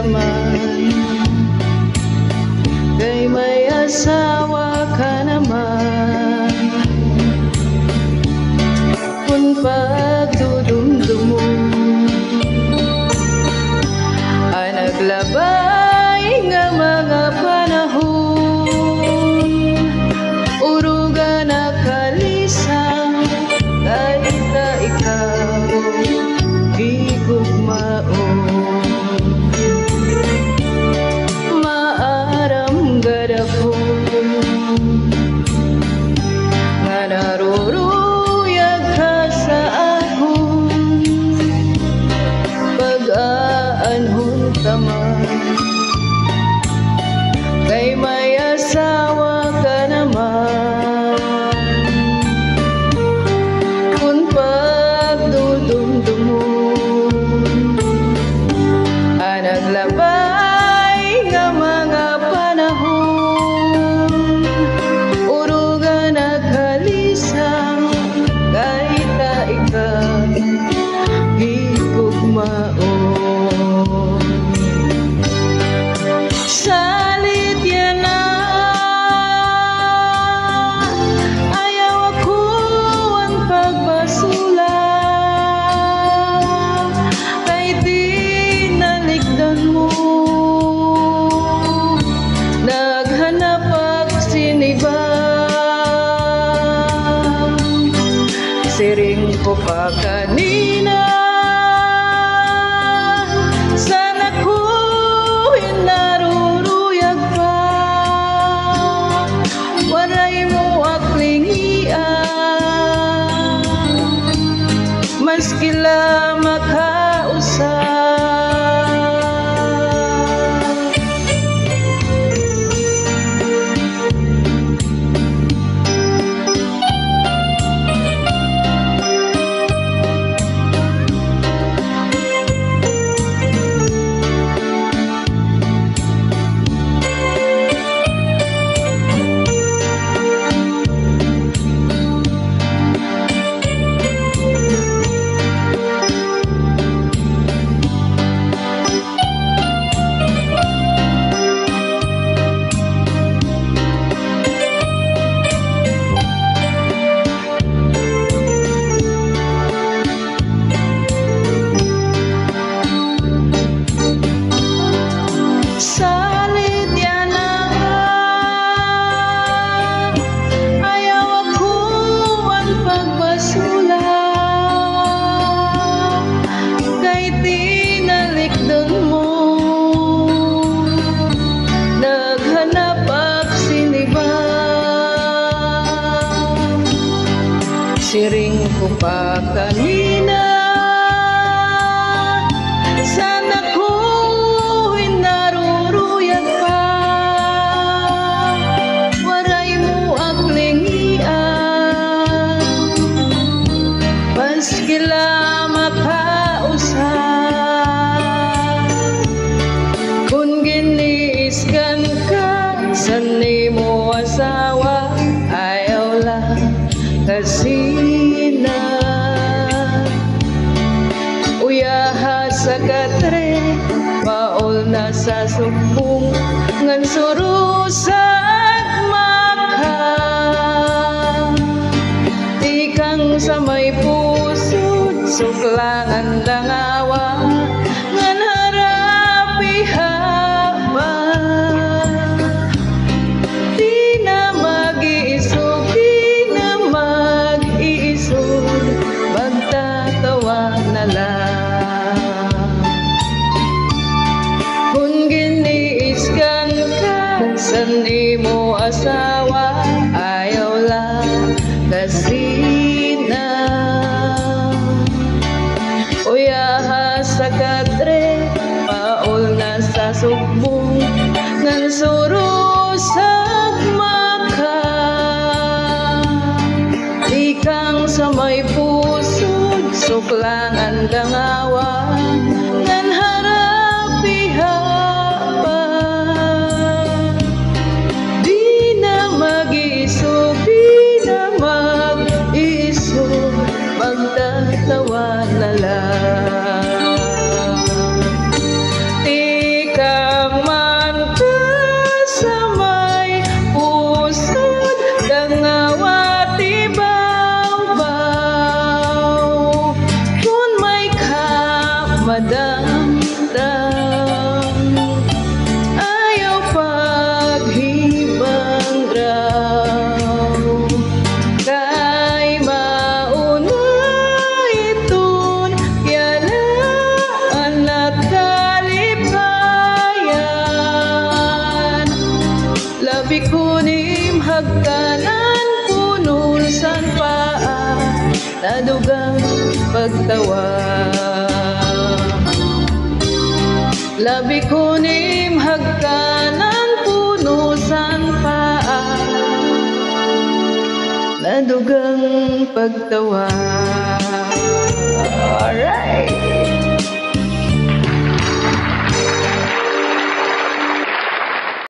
naman, kay may asawa ka naman. Kung pagdudumdum mo ay naglabay nga mga panahon, uruga na kalisang kahit na ikaw higugmaon. Maaram gadako nga naruruyag ka sa akon, pag-aanhon ka man, kay may asawa ka naman. Kung pagdudumdum mo ay naglabay nga mga panahon, uruga na kalisang kahit na ikaw higugmaon. Salit yan na ayaw ako ang pagbasula, kay tinalikdan mo naghanap ak siniba. Siring ko pa kanina, sana ko naruruyag pa, waray mo aklingian, maski la makausap. Salit yan na ayaw ako ang pagbasula, kay tinalikdan mo naghanap ak siniba. Siring ko pa kanina, sana ko naruruyag pa, waray mo aklingian, maski la makausap. Kung giniiskan ka sa nimo asawa, ayaw lang kasi na uyaha sa katre, paol na sa sumbong ngan surusag maka, tikang sa may pusod suklangan dangawa, ngan harapi haba, di na mag-iisog, di na mag-iisog, magtatawa na lang. Kung giniiskan ka sa nimo asawa, ayaw lang kasi na uyaha sa kadre, paol na sa sugbong ngan surusag maka, ikang sa may pusod suklangan dangawa, ngan harapi haba, di na mag-iisog, di na mag-iisog, magtatawa na lang. damdam. Ayaw paghibang raw, kay mauna iton yalaan at kalipayan. Labi kunim hagkanan punon san paa, nadugang pagtawa. Labi kunim hagkanan puno san paa, nadugang pagtawa. Alright.